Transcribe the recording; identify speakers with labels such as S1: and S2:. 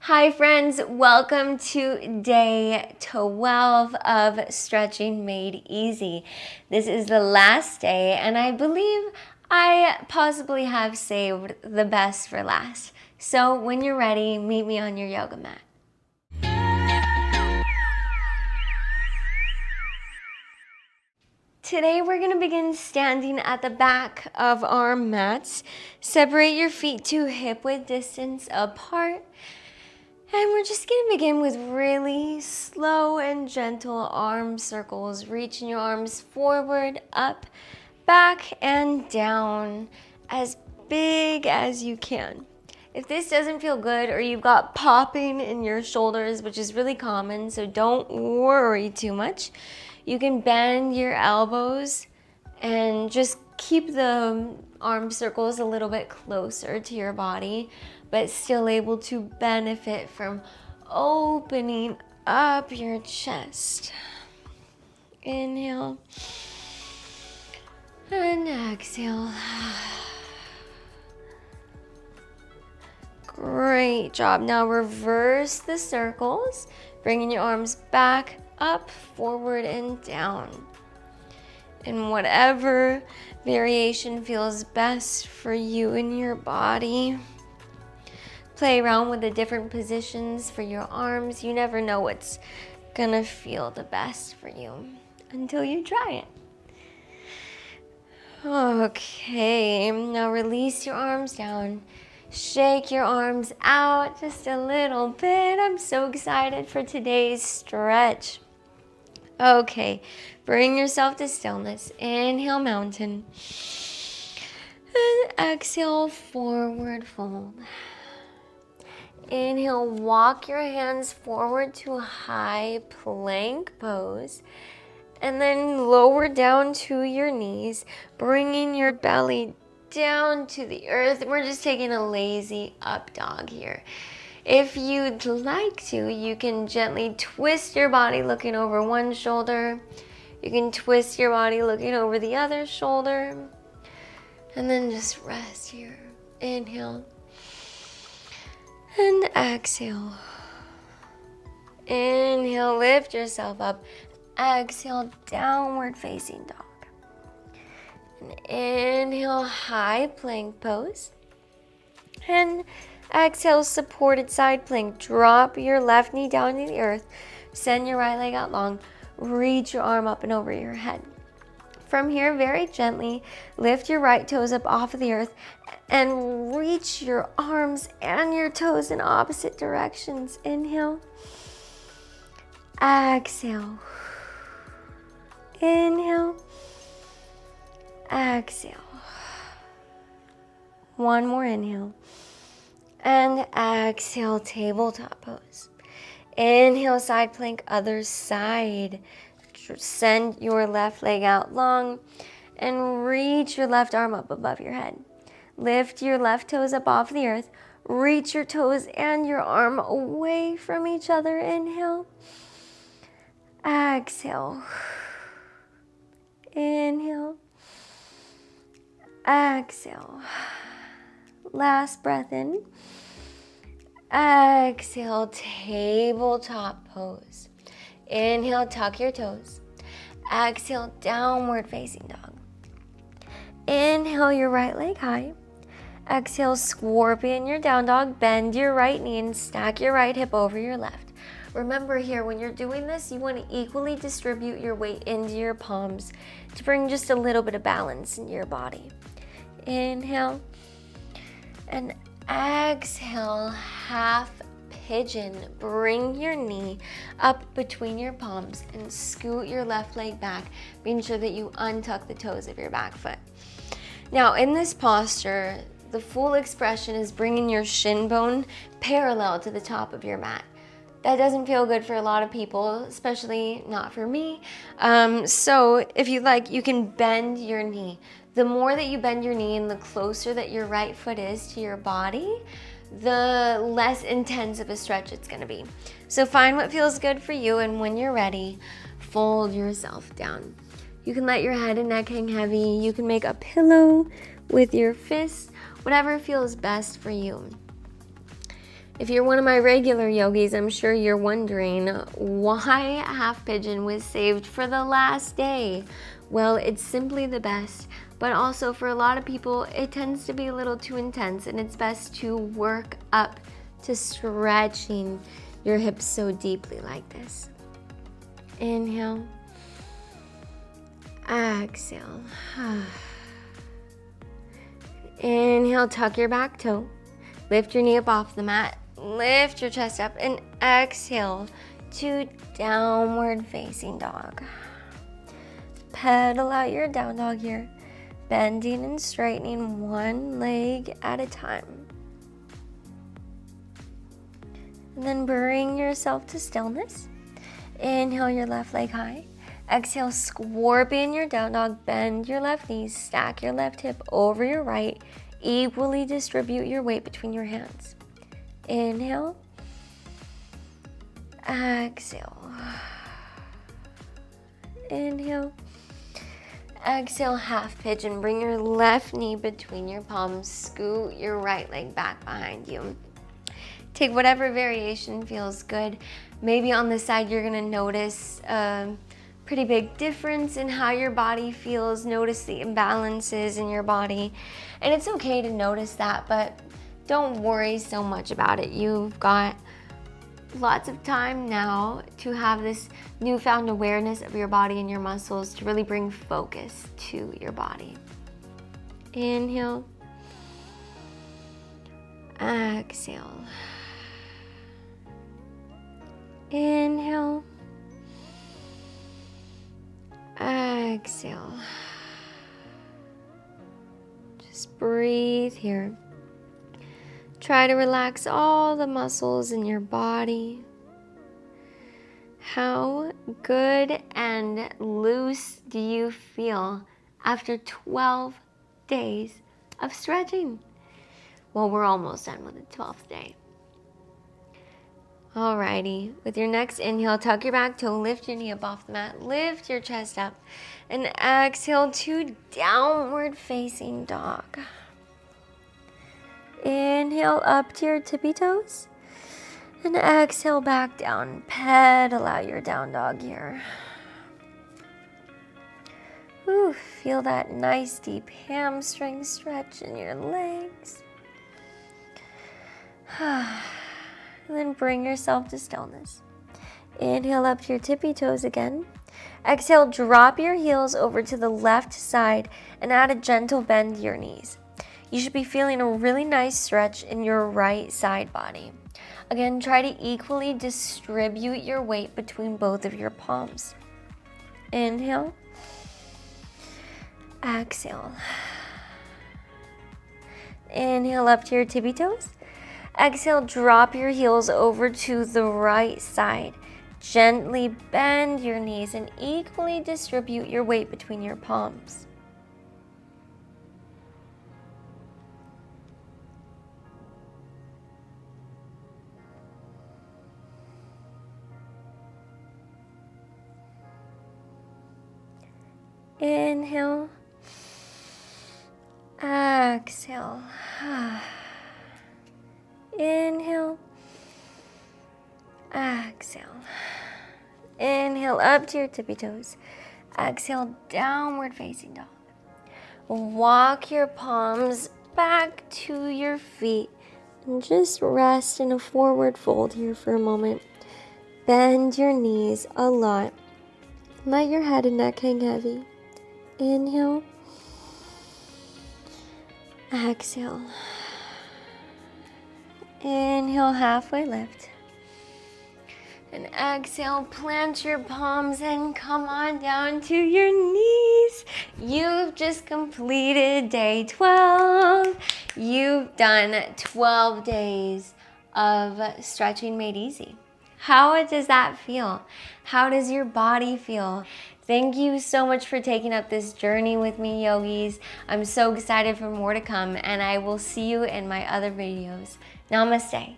S1: Hi friends, welcome to day 12 of Stretching Made Easy. This is the last day and I believe I possibly have saved the best for last. So when you're ready, meet me on your yoga mat. Today we're going to begin standing at the back of our mats. Separate your feet to hip-width distance apart. And we're just going to begin with really slow and gentle arm circles, reaching your arms forward, up, back, and down as big as you can. If this doesn't feel good or you've got popping in your shoulders, which is really common, so don't worry too much, you can bend your elbows and just keep the arm circles a little bit closer to your body, but still able to benefit from opening up your chest. Inhale and exhale. Great job. Now reverse the circles, bringing your arms back, up, forward, and down. In whatever variation feels best for you and your body. Play around with the different positions for your arms. You never know what's gonna feel the best for you until you try it. Okay, now release your arms down. Shake your arms out just a little bit. I'm so excited for today's stretch. Okay, bring yourself to stillness. Inhale, mountain. And exhale, forward fold. Inhale, walk your hands forward to a high plank pose. And then lower down to your knees, bringing your belly down to the earth. We're just taking a lazy up dog here. If you'd like to, you can gently twist your body looking over one shoulder. You can twist your body looking over the other shoulder. And then just rest here. Inhale. And exhale. Inhale, lift yourself up. Exhale, downward facing dog. And inhale, high plank pose. And exhale, supported side plank. Drop your left knee down to the earth. Send your right leg out long. Reach your arm up and over your head. From here, very gently, lift your right toes up off of the earth and reach your arms and your toes in opposite directions. Inhale. Exhale. Inhale. Exhale. One more inhale. And exhale, tabletop pose. Inhale, side plank, other side. Send your left leg out long and reach your left arm up above your head. Lift your left toes up off the earth. Reach your toes and your arm away from each other. Inhale. Exhale. Inhale. Exhale. Last breath in. Exhale, tabletop pose. Inhale, tuck your toes. Exhale, downward facing dog. Inhale, your right leg high. Exhale, scorpion your down dog. Bend your right knee and stack your right hip over your left. Remember here, when you're doing this, you want to equally distribute your weight into your palms to bring just a little bit of balance into your body. Inhale. And exhale, half pigeon. Bring your knee up between your palms and scoot your left leg back, being sure that you untuck the toes of your back foot. Now in this posture, the full expression is bringing your shin bone parallel to the top of your mat. That doesn't feel good for a lot of people, especially not for me. So if you like, you can bend your knee. The more that you bend your knee and the closer that your right foot is to your body, the less intense of a stretch it's gonna be. So find what feels good for you, and when you're ready, fold yourself down. You can let your head and neck hang heavy. You can make a pillow with your fists, whatever feels best for you. If you're one of my regular yogis, I'm sure you're wondering why half pigeon was saved for the last day. Well, it's simply the best, but also for a lot of people, it tends to be a little too intense, and it's best to work up to stretching your hips so deeply like this. Inhale. Exhale. Inhale, tuck your back toe. Lift your knee up off the mat. Lift your chest up and exhale to downward facing dog. Pedal out your down dog here, bending and straightening one leg at a time. And then bring yourself to stillness. Inhale your left leg high. Exhale, scorpion your down dog, bend your left knee, stack your left hip over your right, equally distribute your weight between your hands. Inhale, exhale, inhale, exhale, half pigeon. Bring your left knee between your palms, scoot your right leg back behind you. Take whatever variation feels good. Maybe on the side you're gonna notice a pretty big difference in how your body feels. Notice the imbalances in your body. And it's okay to notice that, but don't worry so much about it. You've got lots of time now to have this newfound awareness of your body and your muscles to really bring focus to your body. Inhale. Exhale. Inhale. Exhale. Just breathe here. Try to relax all the muscles in your body. How good and loose do you feel after 12 days of stretching? Well, we're almost done with the 12th day. Alrighty, with your next inhale, tuck your back toe, lift your knee up off the mat, lift your chest up, and exhale to downward facing dog. Inhale up to your tippy toes, and exhale back down. Pedal out your down dog here. Ooh, feel that nice deep hamstring stretch in your legs. And then bring yourself to stillness. Inhale up to your tippy toes again. Exhale, drop your heels over to the left side and add a gentle bend to your knees. You should be feeling a really nice stretch in your right side body. Again, try to equally distribute your weight between both of your palms. Inhale. Exhale. Inhale up to your tippy toes. Exhale, drop your heels over to the right side. Gently bend your knees and equally distribute your weight between your palms. Inhale. Exhale. Inhale. Exhale. Inhale up to your tippy toes. Exhale, downward facing dog. Walk your palms back to your feet and just rest in a forward fold here for a moment. Bend your knees a lot. Let your head and neck hang heavy. Inhale. Exhale. Inhale, halfway lift. And exhale, plant your palms and come on down to your knees. You've just completed day 12. You've done 12 days of stretching made easy. How does that feel? How does your body feel? Thank you so much for taking up this journey with me, yogis. I'm so excited for more to come, and I will see you in my other videos. Namaste.